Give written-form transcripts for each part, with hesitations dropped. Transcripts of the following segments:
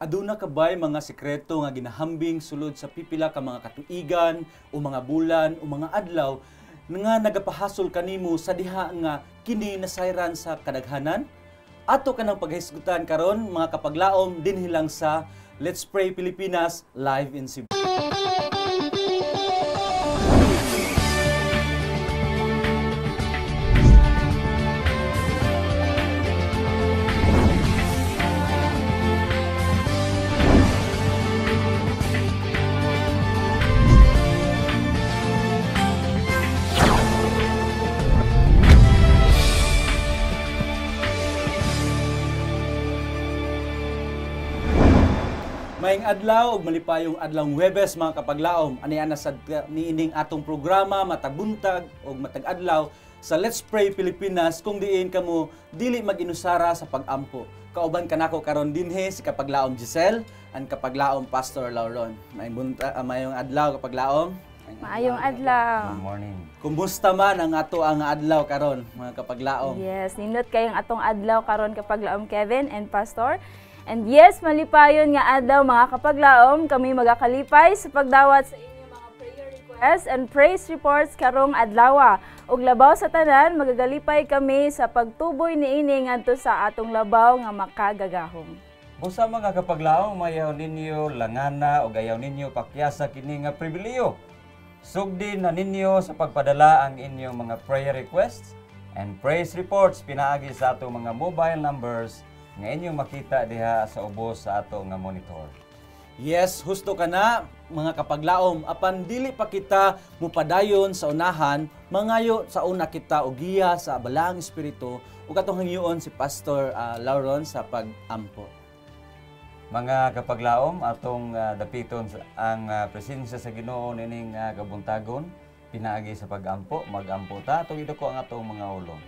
Aduna kabay mga sekreto nga ginahambing sulod sa pipila ka mga katuigan o mga bulan o mga adlaw nga nagapahasol kanimo sa diha nga kini nasayran sa kadaghanan? Ato kanang paghisgutan karon mga kapaglaom dinhi lang sa Let's Pray Pilipinas live in Cebu. Maayong adlaw ug malipayong adlawng Huwebes mga kapaglaom. Ani ana sad niining atong programa matag buntag ug matag adlaw sa Let's Pray Pilipinas kung diin kamo dili mag-inusara sa pag-ampo. Kauban kanako karon dinhi si kapaglaom Giselle and kapaglaom Pastor Lauron. Maayong adlaw kapaglaom. Maayong adlaw. Good morning. Kumusta man ang ato ang adlaw karon mga kapaglaom? Yes, nindot kayong atong adlaw karon kapaglaom Kevin and Pastor. And yes, malipayon nga adlaw mga kapaglaom, kami magakalipay sa pagdawat sa inyong mga prayer requests and praise reports karong adlaw. Ug labaw sa tanan, magagalipay kami sa pagtuboy niini ngadto sa atong labaw nga makagagahom. Busa mga kapaglaom, mayaw ninyo langana o gayaw ninyo pakyasa kini nga pribiliyo. Sugdi na ninyo sa pagpadala ang inyong mga prayer requests and praise reports pinaagi sa atong mga mobile numbers nga inyong makita diha sa ubos sa ato nga monitor. Yes, husto ka na mga kapaglaom. Apan dili pa kita mupadayon sa unahan, mangayo sa una kita og giya sa balaang espiritu ug atong hangyoon si Pastor Lauron sa pag-ampo. Mga kapaglaom, atong dapiton ang presensya sa Ginoo nining kabuntagon pinaagi sa pag-ampo. Mag-ampo ta atong idako ang atong mga ulo.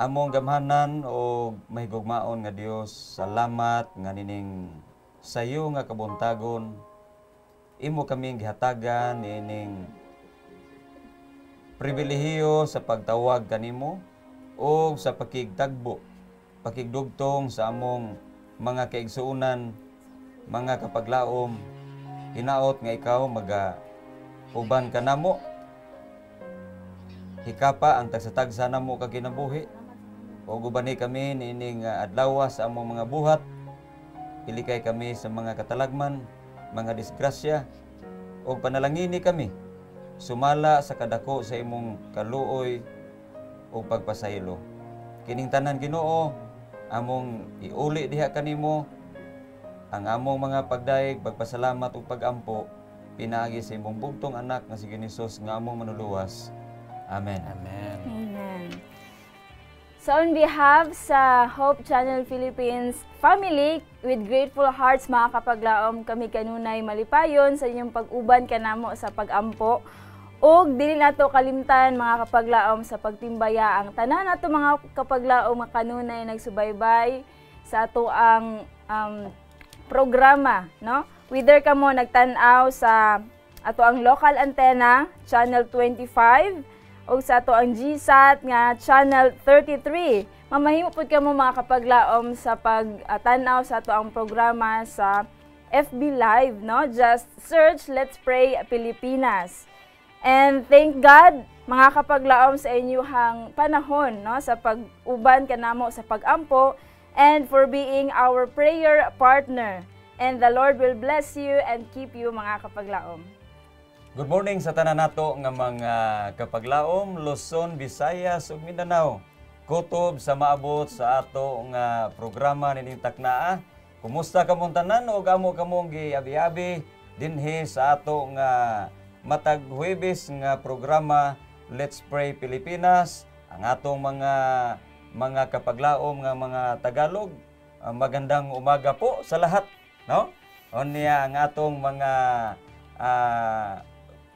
Among gamhanan o mahigugmaon nga Dios, salamat nga nining sayo nga kabuntagon. Imo kaming gihatagan nining pribilehiyo sa pagtawag kanimo o sa pakigtagbo, pakigdugtong sa among mga kaigsuunan, mga kapaglaom. Hinaot nga ikaw uban ka namo. Hikapa ang tagsatagsa namo ka kinabuhi. O gubani kami niining adlaw sa among mga buhat. Ilikay kami sa mga katalagman, mga disgrasya, o panalangini kami. Sumala sa kadako sa imong kaluoy o pagpasaylo. Kining tanan Ginoo, among iuli diha kanimo ang among mga pagdaig, pagpasalamat ug pagampo pinaagi sa imong bugtong anak nga si Hesus nga among manuluwas. Amen. Amen. Amen. So on behalf sa Hope Channel Philippines family, with grateful hearts mga kapaglaom, kami kanunay malipayon sa inyong pag-uban kanamo sa pag-ampo. Ug dili nato kalimtan mga kapaglaom sa pagtimbaya ang tanan nato mga kapaglaom nga kanunay nagsubaybay sa ato ang programa, no? Whether kamo nagtan-aw sa ato ang local antenna channel 25 o sa ato ang GSAT nga channel 33. Mamahimo pud kamo mga kapaglaom sa pag-tan-aw sa ato ang programa sa FB Live, no? Just search Let's Pray Pilipinas. And thank God mga kapaglaom sa inyong panahon, no, sa pag-uban kanamo sa pag-ampo and for being our prayer partner. And the Lord will bless you and keep you mga kapaglaom. Good morning sa tanan nato nga mga kapaglaom, Luzon, Visayas ug Mindanao. Kutob sa maabot sa ato nga programa nining taknaa. Kumusta kamong tanan o amo kamong giabi-abi dinhi sa ato nga matag Huwebes nga programa Let's Pray Pilipinas. Ang atong mga kapaglaom nga mga Tagalog, magandang umaga po sa lahat, no? Unya ang atong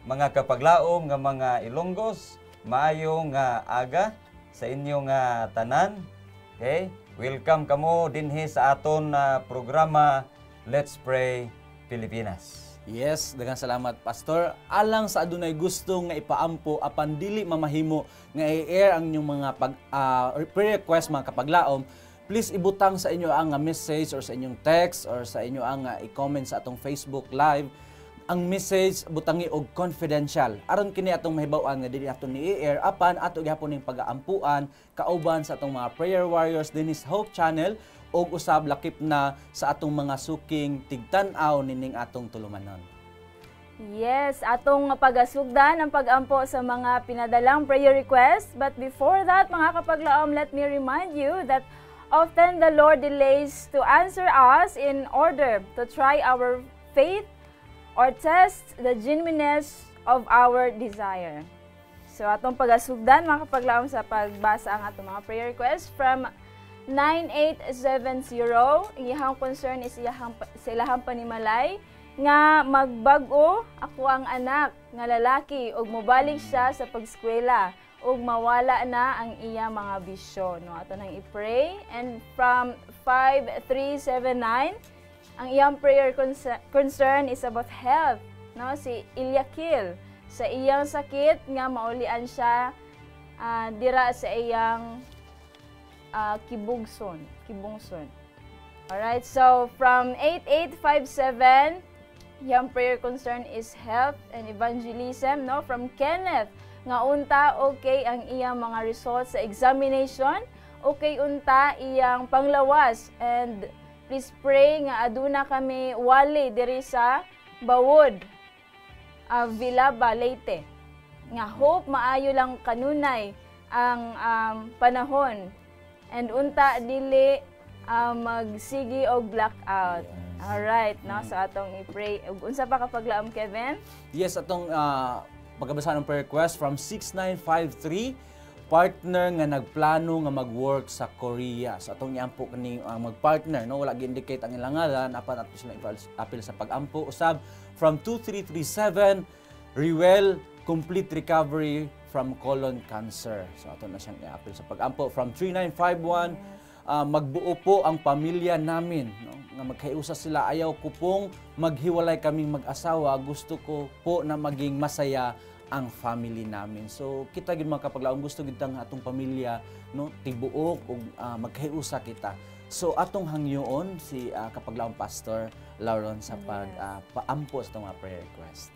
mga kapaglaom nga mga Ilonggos, maayong aga sa inyong tanan. Okay? Welcome kamo dinhi sa aton programa Let's Pray Pilipinas. Yes, daghang salamat Pastor. Alang sa adunay gusto nga ipaampo apan dili mamahimo nga i-air ang inyong mga prayer request mga kapaglaom, please ibutang sa inyo ang message or sa inyong text or sa inyo ang i-comment sa atong Facebook Live. Ang message butangi og confidential aron kini atong mahibaw-an nga dili aton ni-air apan ato gihapon ning pag-aampuan kauban sa atong mga prayer warriors dinis Hope Channel og usab lakip na sa atong mga suking tigtan-aw nining atong tulumanon. Yes, atong pagasugdan ang pag-ampo sa mga pinadalang prayer request. But before that, mga kapaglaom, let me remind you that often the Lord delays to answer us in order to try our faith or test the genuineness of our desire. So atong pagasugdan, mga kapaglaom, sa pagbasa ang atong mga prayer request from 9870. Iyahang concern is sa ilahang panimalay nga magbag-o ako ang anak nga lalaki ug mobalik siya sa pagskwela ug mawala na ang iya mga bisyo. No, ato nang i-pray. And from 5379, ang iyang prayer concern is about health, no? Si Ilyakil, sa iyang sakit nga maulian siya dira sa iyang kibungson. Alright, so from 8857, iyang prayer concern is health and evangelism, no? From Kenneth, nga unta okay ang iyang mga results sa examination, okay unta iyang panglawas, and please pray nga aduna kami wali diri sa Bawod, Vilaba, Leyte. Nga hope maayo lang kanunay ang panahon and unta dili magsigi og blackout. Alright, no? So atong i-pray. Unsa pa kapaglaom, Kevin? Yes, atong pagkabasa ng prayer request from 6953, partner nga nagplano nga mag-work sa Korea. So atong iampo kani mag-partner, no? Wala gi-indicate ang ilang ngalan, apan ato sila apil sa pag-ampo. Usab from 2337, Riwel, complete recovery from colon cancer. So ato na siyang i-apil sa pag-ampo. From 3951, magbuo po ang pamilya namin, no? Nga magkaiusa sila, ayaw ko pong maghiwalay kaming mag-asawa, gusto ko po na maging masaya ang family namin. So kita gid mga kapaglaom, gusto gid ang atong pamilya, no, tibuok ug magkaiusa kita. So atong hangyoon si kapaglaom Pastor Lauron sa paampo sa itong mga prayer request.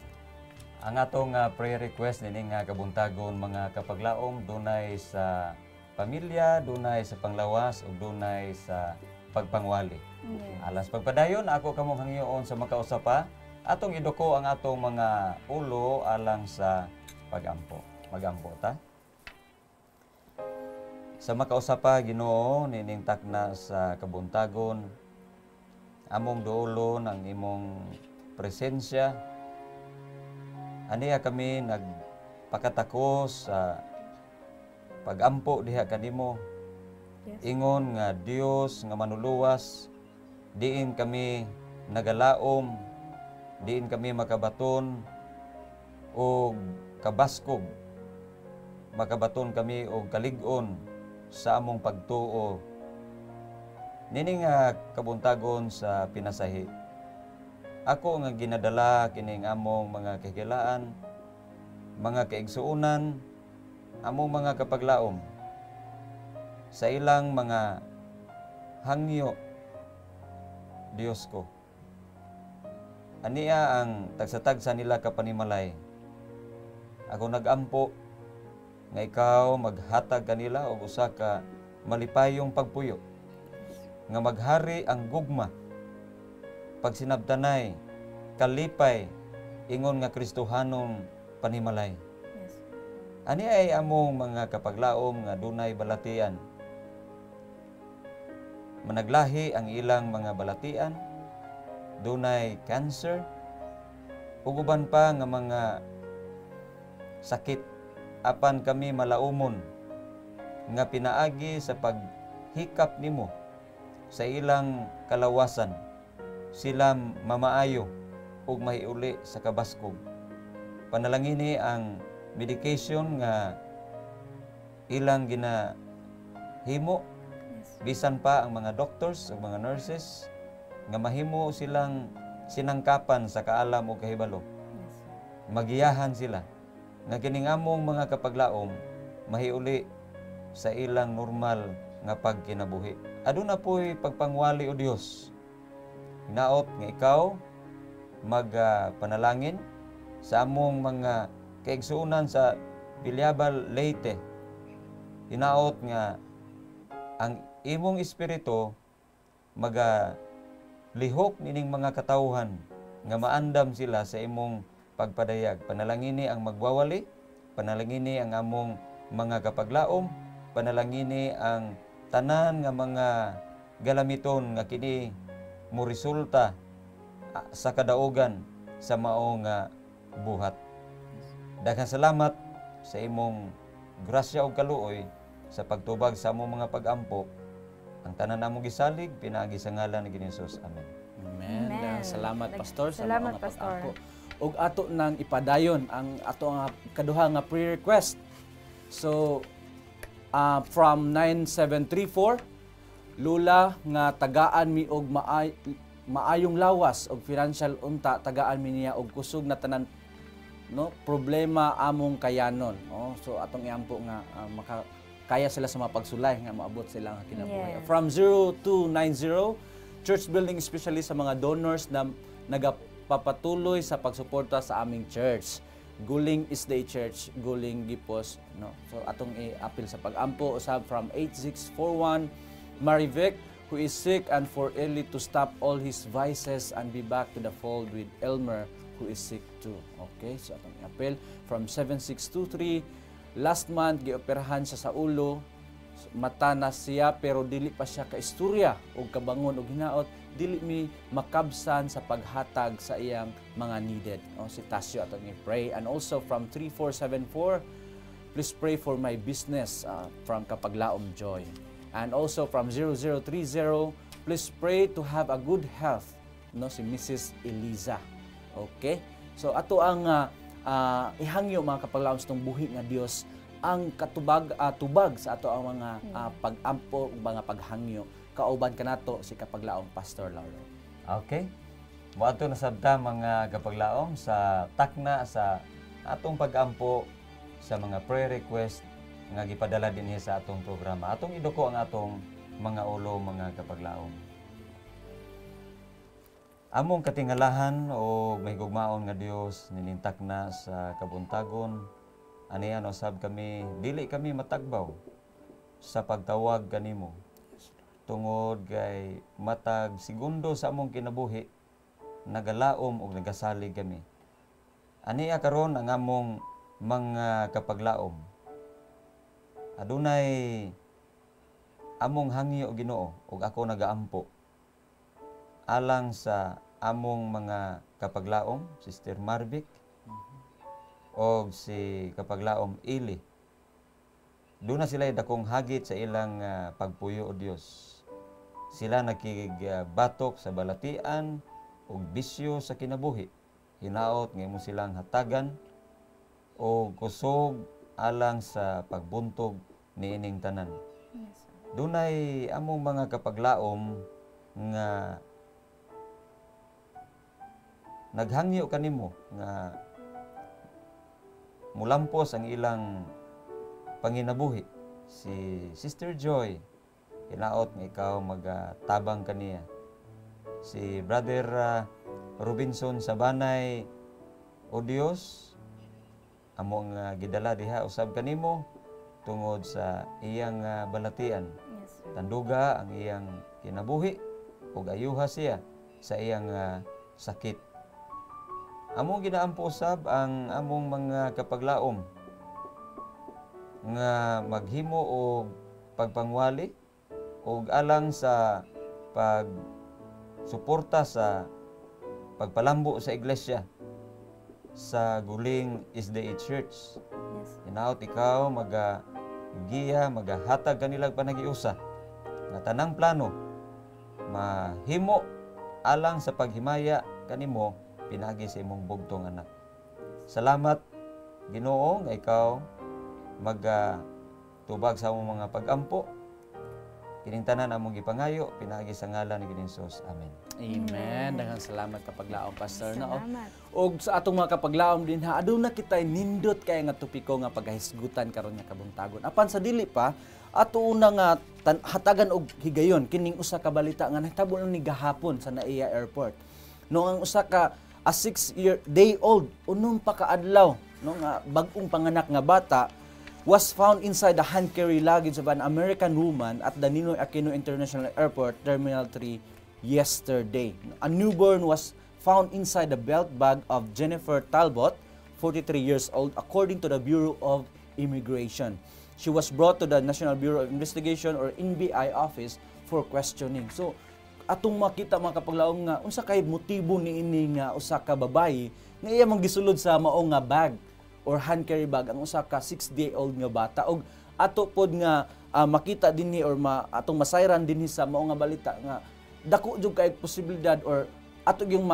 Ang atong prayer request nining kabuntagon mga kapaglaom dunay sa pamilya, dunay sa panglawas ug dunay sa pagpangwali. Alas pagpadayon ako kamong hangyoon sa makausapa atong iduko ang atong mga ulo alang sa pagampo. Magampo ta. Sa makausapa Ginoo nining takna sa kabuntagon, among duolon ang imong presensya. Aniya kami nagpakatako sa pagampo diha kanimo. Yes. Ingon nga Dios nga manuluwas, diin kami nagalaom, diin kami makabaton o kabaskog, makabaton kami o kalig-on sa among pagtuo. Nini nga kabuntagon sa pinasahi, ako nga ginadala kining among mga kahilaan, mga kaigsuunan, among mga kapaglaom sa ilang mga hangyo, Dios ko. Aniya ang tagsatagsa nila kapanimalay. Ako nagampo nga ikaw maghatag kanila og usa ka malipayong pagpuyo, nga maghari ang gugma, pagsinabtanay, kalipay, ingon nga Kristohanong panimalay. Yes. Ani ay among mga kapaglaom nga dunay balatian. Managlahi ang ilang mga balatian, dunay cancer, ug uban pa nga mga sakit, apan kami malaumon nga pinaagi sa paghikap nimo sa ilang kalawasan, sila mamaayo ug mahiuli sa kabaskog. Panalangini ang medication nga ilang ginahimo, bisan pa ang mga doctors ug mga nurses nga mahimo silang sinangkapan sa kaalam o kahibalo. Magiyahan sila nga kining among mga kapaglaom mahiuli sa ilang normal nga pagkinabuhi. Aduna po'y pagpangwali o Dios. Hinaot nga ikaw magpanalangin sa among mga kaigsuunan sa Bilyabal, Leyte. Hinaot nga ang imong espiritu lihok nining mga katawhan nga maandam sila sa imong pagpadayag. Panalangini ang magwawali, panalangini ang among mga kapaglaom, panalangini ang tanan nga mga galamiton nga kini mo resulta sa kadaugan sa mao nga buhat. Daghang salamat sa imong grasya ug kaluoy sa pagtubag sa among mga pag-ampo. Ang tanan namong gisalig pinaagi sa ngalan ni Hesus. Amen. Amen. Amen. Salamat pastor sa Salamat, mga Pastor. pag-ampo. Ug ato nang ipadayon ang ato nga kaduha nga prayer request. So from 9734, Lula nga tagaan mi og maayong lawas og financial unta, tagaan mi niya og kusog na tanan problema among kayanon. So atong iampo nga kaya sila sa mga pagsulay nga maabot sila nga kinabuhi. Yes. From 0290, church building especially sa mga donors na nagapapatuloy sa pagsuporta sa aming church. Guling Isday Church, Guling Gipos, So atong i-appeal sa pag-ampo usab from 8641, Marivic, who is sick and for early to stop all his vices and be back to the fold with Elmer, who is sick too. Okay, so atong i-appeal from 7623, last month gioperahan siya sa ulo, mata na siya pero dili pa siya kaistorya og kabangon og hinaot, dili mi makabsan sa paghatag sa iyang mga needed. Si Tasio atong i-pray. And also from 3474, please pray for my business from Kapaglaom Joy. And also from 0030, please pray to have a good health, si Mrs. Eliza. Okay? So ato ang ihangyo mga Kapaglaom sa buhi nga Dios ang tubag sa ato ang mga pag-ampo ug mga paghangyo. Kauban kanato si Kapaglaom Pastor Lauro. Okay. Moadto na sabta mga kapaglaom sa takna sa atong pag-ampo sa mga prayer request nga gipadala dinhi sa atong programa. Atong iduko ang atong mga ulo mga kapaglaom. Among katingalahan o mahigugmaon nga Dios ninintak na sa kabuntagon. Aniya usab kami dili kami matagbaw sa pagtawag kanimo. Tungod kay matag segundo sa among kinabuhi nagalaom ug nagasalig kami. Aniya karon ang among mga kapaglaom. Adunay among hangyo Ginoo ug ako nagaampo alang sa among mga kapaglaom, Sister Marvic o si kapaglaom Ili. Doon na sila dakong hagit sa ilang pagpuyo o Dios. Sila nakibatok sa balatian o bisyo sa kinabuhi. Hinaot nga mo silang hatagan o kusog alang sa pagbuntog niining tanan. Dunay among mga kapaglaom nga naghangyo kanimo nga mulampos ang ilang panginabuhi. Si Sister Joy, hinaot nga ikaw magtabang kaniya. Si Brother Robinson Sabanay, o Dios, among gidala diha usab kanimo tungod sa iyang balatian. Yes, sir. Tanduga ang iyang kinabuhi ug ayuha siya sa iyang sakit. Among ginaampo usab ang among mga kapaglaom nga maghimo og pagpangwali ug alang sa pagsuporta sa pagpalambo sa iglesia sa Guling Isday Church. Yes. Hinaot ikaw magagiya, magahatag kanilang panagiusa nga tanang plano mahimo alang sa paghimaya kanimo pinagi sa imong bugtong anak. Salamat Ginoo nga ikaw tubag sa among mga pag-ampo. Kining tanan among gipangayo pinagi sa ngalan ni Hesus. Amen. Amen. Daghang salamat kapaglaom Pastor na. Salamat. Og sa atong mga kapaglaom din aduna kitay nindot kay nga topiko nga paghisgutan karon nga kabuntagon. Apan sa dili pa ato una nga hatagan og higayon kining usa ka balita nga nahitabo ni gahapon sa Naiya Airport. No ang usa ka a 6-year-old unom pa ka adlaw no nga bag-ong panganak nga bata was found inside the hand carry luggage of an American woman at the Ninoy Aquino International Airport Terminal 3 yesterday. A newborn was found inside the belt bag of Jennifer Talbot, 43 years old, according to the Bureau of Immigration. She was brought to the National Bureau of Investigation or NBI office for questioning. So, atong makita mga kapaglaom nga, unsa kay motibo ni ini nga usa ka babayi nga iya mang gisulod sa mao nga bag or hand carry bag ang usa ka 6-day-old nga bata. Og ato pod nga makita dinhi or atong masayran dinhi sa mao nga balita nga dako jud kay posibilidad or ato yung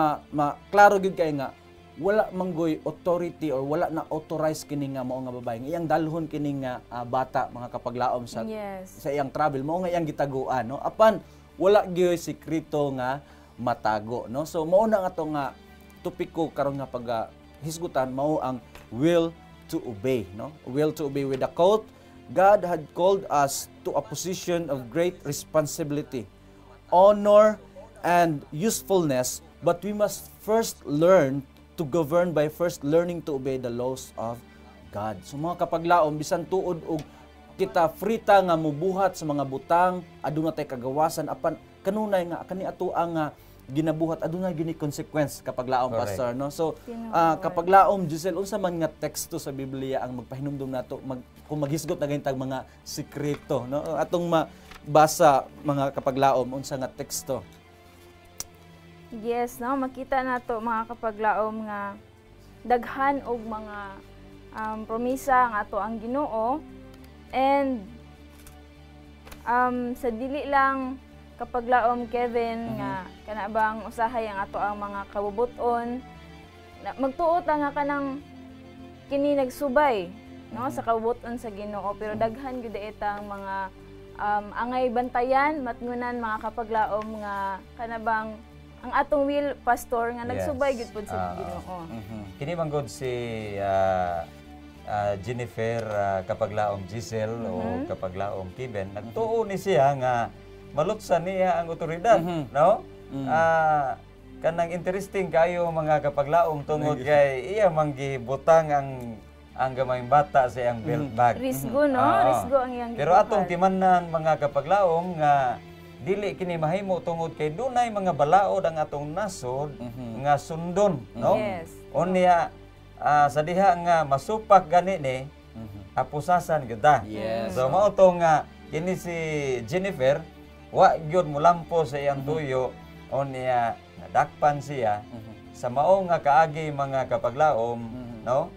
klaro gyud kay nga wala manggoy authority or wala na authorized kini nga mao nga babae nga iyang dalhon kini nga bata mga kapaglaom sa sa iyang travel mao nga iyang gitaguan no apan wala gyud sekreto nga matago no. So mao na nga to nga topiko karon nga pag hisgutan mao ang will to obey no. Will to obey with the quote, God had called us to a position of great responsibility, honor and usefulness, but we must first learn to govern by first learning to obey the laws of God. So mga kapaglaom, bisan tuod og kita frita nga mubuhat sa mga butang, aduna tay kagawasan apan kanunay nga kani ato ang ginabuhat aduna gini consequence kapaglaom pastor no. So kapaglaom Giselle unsa man nga teksto sa Biblia ang magpahinumdum nato kung maghisgot na gaytag mga sikreto no atong mabasa mga kapaglaom unsa nga teksto. Yes, no, makita nato mga kapaglaom nga daghan og mga promisa nga ato ang Ginoo and sa dili lang kapaglaom Kevin nga kana bang usahay ang ato ang mga kabubuton magtuot nga kanang kini nagsubay no sa kabubuton sa Ginoo pero daghan gyud itang mga angay bantayan matngunan mga kapaglaom nga kana bang ang atong will pastor nga nagsubay gyud pud sa Ginoo. Kini manggod si Jennifer kapaglaom Giselle o kapaglaom Kiben nagtuo ni siya nga malutsan niya ang otoridad no. Kanang interesting kayo mga kapaglaom tungod kay iya manggibutang ang gamayng bata sa iyang belt bag. Risgo no, risgo ang iyang. Pero atong timanan mga kapaglaom nga dili kini mahimo tungod kay dunay mga balaod ang atong nasod nga sundon no. Yes. Unya sa diha nga masupak gani ni apusasan gyud ta. Yes. So mao to nga kini si Jennifer wa gyud mulampo sa iyang tuyo unya nadakpan siya sa mao nga kaagi mga kapaglaom no.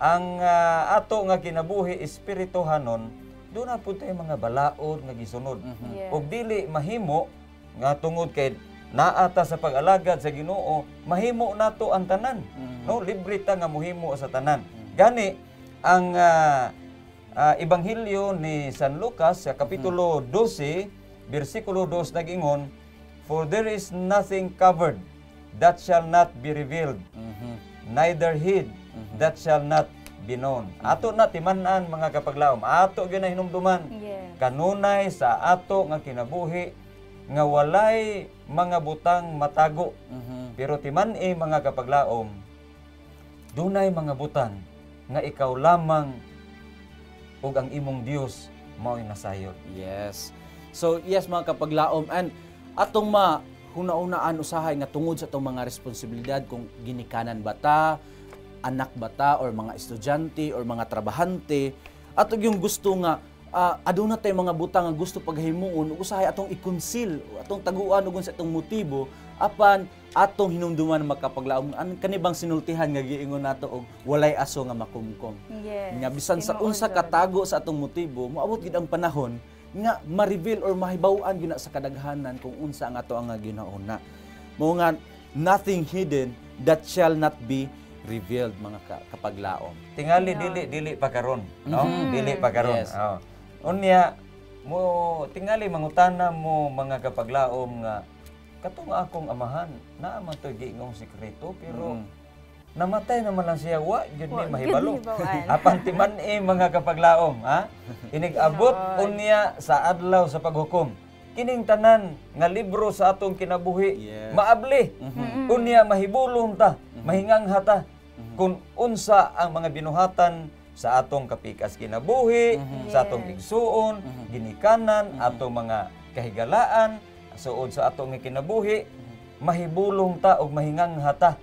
Ang ato nga kinabuhi espirituhanon doon na po tayo mga balaod nga gisunod. Og dili mahimo nga tungod kay naata sa pag-alagad sa Ginoo, mahimo nato ang tanan. No, libre ta nga mohimo sa tanan. Gani ang Ebanghelyo ni San Lucas sa kapitulo 12, bersikulo 2 nag-ingon, "For there is nothing covered that shall not be revealed, neither hid that shall not binon." Ato na timan-an mga kapaglaom, ato gyud na hinumduman. Kanunay sa ato nga kinabuhi nga walay mga butang matago. Pero timan-i mga kapaglaom, dunay mga butang nga ikaw lamang ug ang imong Dios mao'y nasayod. Yes. So yes mga kapaglaom and atong huna-unaan usahay nga tungod sa atong mga responsibilidad kung ginikanan bata, anak bata or mga estudyante or mga trabahante ato yung gusto nga aduna tay mga butang nga gusto paghimuon usahay atong i-conceal atong taguan ug sa atong motibo apan atong hinumduman makapaglaom kanibang sinultihan nga giingon nato og walay aso nga makumkom. Yes. Nga bisan sa unsa katago sa atong motibo moabot gid ang panahon nga ma-reveal or mahibaw-an gyud sa kadaghanan kung unsa ang ato ang ginauna. Mao nga nothing hidden that shall not be revealed mga kapaglaom. Tingali dili pa karon, no? Dili pa karon. Yes. Unya mo tingali mangutana mo mga kapaglaom nga katong akong amahan naa man to giingong sekreto pero namatay naman lang siya, wa gyud Wa, ni mahibalo. gyud mahibawaan. Apan timan mga kapaglaom, ha? Inig-abot unya sa adlaw sa paghukom. Kining tanan nga libro sa atong kinabuhi, Yes. maabli. Unya mahibulong ta, mahingang hata kung unsa ang mga binuhatan sa atong kapikas kinabuhi, sa atong igsuon, ginikanan, atong mga kahigalaan, suod sa atong kinabuhi, mahibulong ta og mahingang hata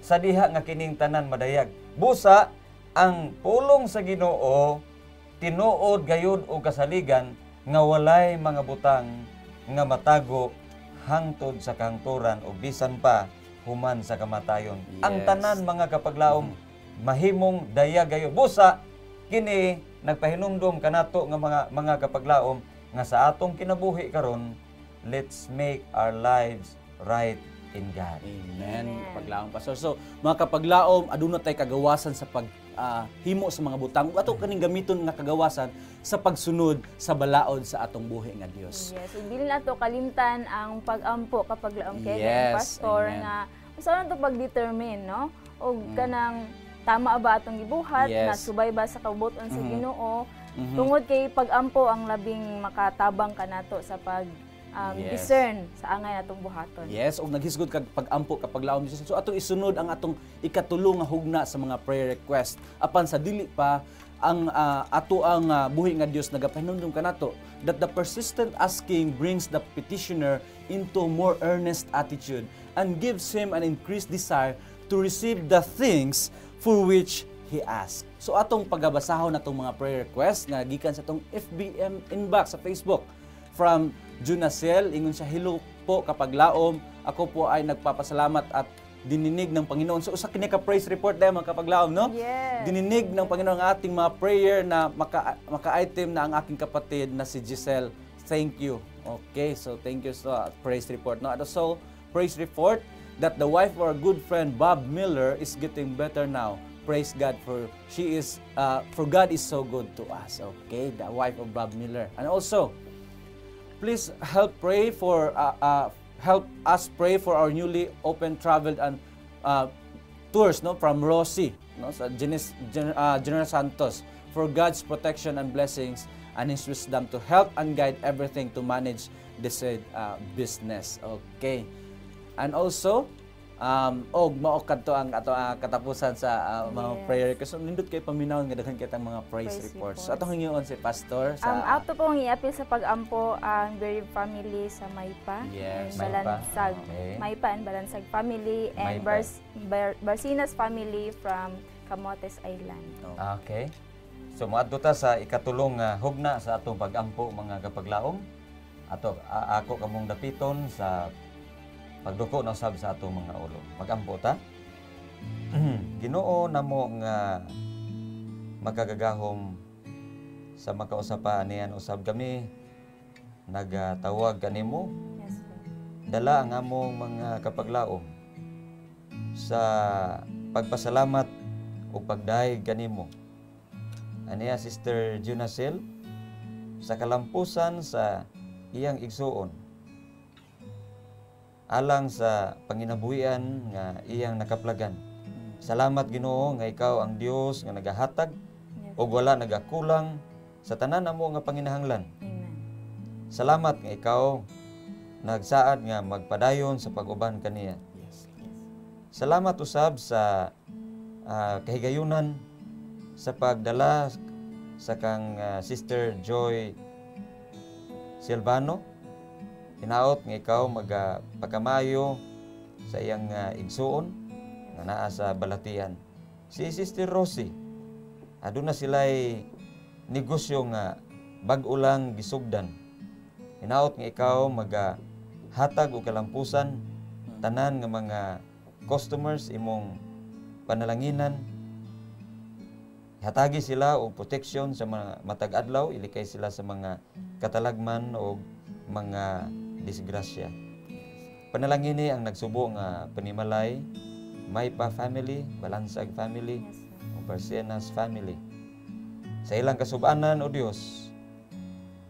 sa diha nga kining tanan madayag. Busa ang pulong sa Ginoo tinuod gayud og kasaligan nga walay mga butang nga matago hangtod sa kahangturan o bisan pa human sa kamatayon. Ang Yes. tanan mga kapaglaom mahimong dayag gayud. Busa kini nagpahinumdom kanato nga mga kapaglaom nga sa atong kinabuhi karon, let's make our lives right in God. Amen. Kapaglaom, Pastor. So, mga kapaglaom, aduna tay kagawasan sa himo sa mga butang. Ug ato kaning gamiton nga kagawasan sa pagsunod sa balaod sa atong buhi nga Dios. Yes, ug dili nato kalimtan ang pag-ampo kapaglaom kay Yes, pastor amen. nga usa na to pag-determine, no? Og kanang tama ba atong gibuhat, Yes. na subay ba sa kabuton sa Ginoo. Tungod kay pag-ampo ang labing makatabang kanato sa pag Yes. discern sa angay natong buhaton. Yes, og naghisgod kag pag-ampo kapaglaom Dios. So atong isunod ang atong ikatulong nga hugna sa mga prayer request. Apan sa dili pa ang ato ang buhi nga Dios nagapahinumdom kanato that the persistent asking brings the petitioner into more earnest attitude and gives him an increased desire to receive the things for which he asked. So atong pagabasahon natong mga prayer request nga gikan sa atong FBM inbox sa Facebook from Junacel, ingon siya, hello po kapaglaom. Ako po ay nagpapasalamat at dininig ng Panginoon. So usa kini ka praise report dahil mga kapaglaom, no? Yes. Dininig ng Panginoon ang ating mga prayer na maka-item na ang aking kapatid na si Giselle. Thank you. Okay, so thank you sa praise report. No? So, praise report that the wife of our good friend Bob Miller is getting better now. Praise God for God is so good to us. Okay, the wife of Bob Miller. And also, please help us pray for our newly open travel and tours, no, from Rosie, no, sa General Santos, for God's protection and blessings and His wisdom to help and guide everything to manage this business. Okay. And also, maokad to ang ato katapusan sa mga Yes. prayer request. So, nindot kay paminawon nga daghan kitang mga praise reports. So, atong hingiyon si Pastor sa Ato pong iapil sa pag-ampo ang Berib family sa Maypa. Yes. And Maypa. Balansag. Okay. Maypa and Balansag family and Maypa. Barcinas family from Camotes Island. Okay. So moadto ta sa ikatulong hugna sa atong pag-ampo mga kapaglaom. Ako kamong dapiton sa pagduko na usab sa atong mga ulo. Pag-ampo ta. Ginoo namo nga magagagahom sa makausapa niyan usab kami nagatawag kanimo. Yes, Lord. Dala ang among mga kapaglaom sa pagpasalamat o pagdayeg kanimo. Aniya Sister Junacel sa kalampusan sa iyang igsuon alang sa panginabuhian nga iyang nakaplagan. Salamat Ginoo nga ikaw ang Dios nga nagahatag Yes. ug wala nagakulang sa tanan namo nga panginahanglan. Amen. Salamat nga ikaw nagsaad nga magpadayon sa pag-uban kaniya. Yes. Salamat usab sa kahigayunan sa pagdala sa kang Sister Joy Silvano. Hinaot nga ikaw magpakamayo sa iyang igsuon nga naa sa balatian. Si Sister Rosie, aduna sila'y negosyo nga bag-o lang gisugdan. Hinaot nga ikaw maghatag og kalampusan tanan nga mga customers imong panalanginan. Hatagi sila og protection sa mga matag adlaw, ilikay sila sa mga katalagman o mga disgrasya. Panalangini ang nagsubo nga panimalay, Maypa family, Balansag family, Yes, Lord. o Barcenas family. Sa ilang kasubanan o Dios,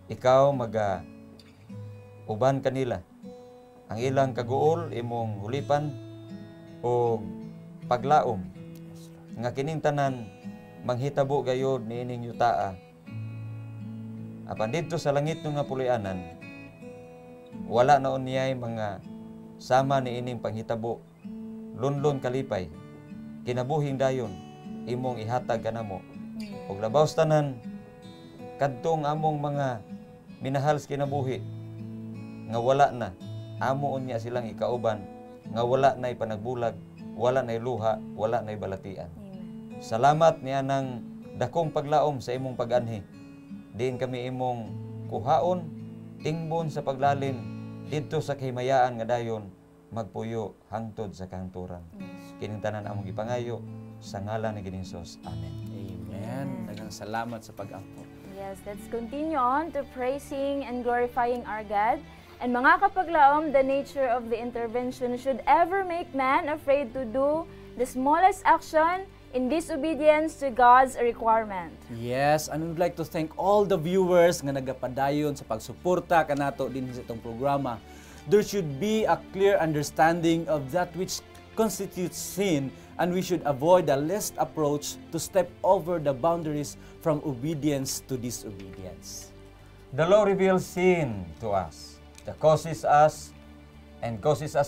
ikaw uban kanila. Ang ilang kaguol imong hulipan o paglaom nga kining tanan manghitabo gayod niining yutaa. Apan didto sa langit nga puloy-anan, wala na unyay mga sama niining panghitabo, lunlon kalipay, kinabuhing dayon, imong ihatag kanamo. Ug labaw sa tanan, kadtong among mga minahal sa kinabuhi, nga wala na, amo unya silang ikauban, nga wala na'y panagbulag, wala na'y luha, wala na'y balatian. Salamat niya ng dakong paglaom sa imong pag-anhi. Diin kami imong kuhaon, tingbon sa paglalin, dito sa kahimayaan nga dayon, magpuyo hangtod sa kahangturan. Kining tanan among ipangayo, sa ngalan ni Ginhesus. Amen. Amen. Daghang salamat sa pag-ampo. Yes, let's continue on to praising and glorifying our God. And mga kapaglaom, the nature of the intervention should ever make man afraid to do the smallest action in disobedience to God's requirement. Yes, and we'd like to thank all the viewers nga nagapadayon sa pagsuporta kanato din sa itong programa. There should be a clear understanding of that which constitutes sin, and we should avoid the least approach to step over the boundaries from obedience to disobedience. The law reveals sin to us, that causes us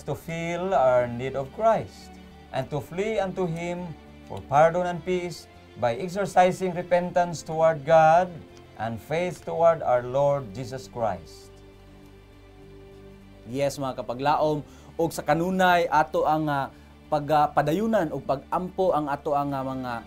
to feel our need of Christ, and to flee unto Him for pardon and peace by exercising repentance toward God and faith toward our Lord Jesus Christ. Yes, mga kapaglaom, og sa kanunay ato ang pagpadayunan o pagampo ang ato ang mga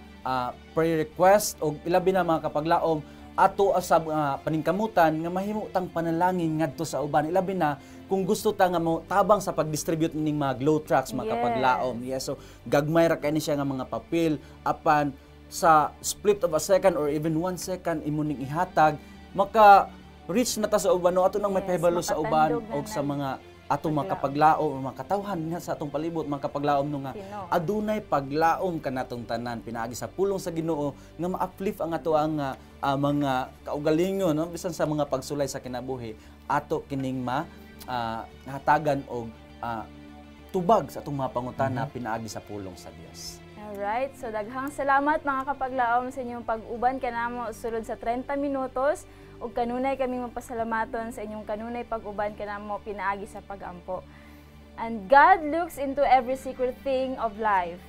prayer request o ilabi na mga kapaglaom ato sa paningkamutan nga mahimutang panalangin ngadto sa uban, ilabi na kung gusto ta nga mo tabang sa pag-distribute ning mga glow tracts mga kapaglaom. Yes, so gagmay ra kay ni siya nga mga papel apan sa split of a second or even 1 second imo ning ihatag maka reach na ta sa uban no ato nang may pahibalo sa uban og sa mga atong mga kapaglaom, mga katawhan nga sa atong palibot, mga kapaglaom no nga adunay paglaom kanatong tanan pinaagi sa pulong sa Ginoo nga ma-uplift ang ato ang mga kaugalingon no bisan sa mga pagsulay sa kinabuhi ato kining hatagan og tubag sa atong mga pangutana pinaagi sa pulong sa Dios. Alright, so daghang salamat mga kapaglaom sa inyong pag-uban kanamo sulod sa 30 minutos. ug kanunay kami mapasalamaton sa inyong kanunay pag-uban kanamo pinaagi sa pag-ampo. And God looks into every secret thing of life.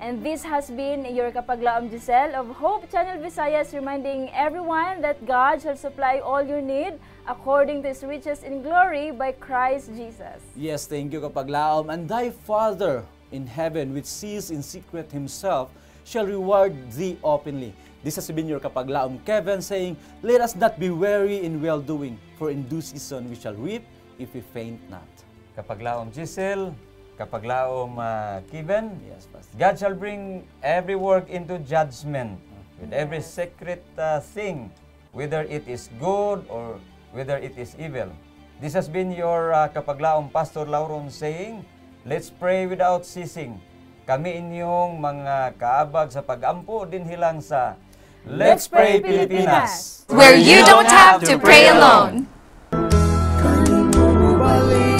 And this has been your Kapaglaom Giselle of Hope Channel Visayas, reminding everyone that God shall supply all your need according to His riches in glory by Christ Jesus. Yes, thank you Kapaglaom. And thy Father in heaven, which sees in secret Himself, shall reward thee openly. This has been your Kapaglaom Kevin saying, let us not be weary in well-doing, for in due season we shall reap if we faint not. Kapaglaom Giselle, Kapaglaom Kevin, yes, Pastor. God shall bring every work into judgment with every secret thing, whether it is good or whether it is evil. This has been your Kapaglaom Pastor Lauron saying, let's pray without ceasing. Kami inyong mga kaabag sa pag-ampo din hilang sa Let's Pray Pilipinas, where you don't have to pray alone. Kanino mo balik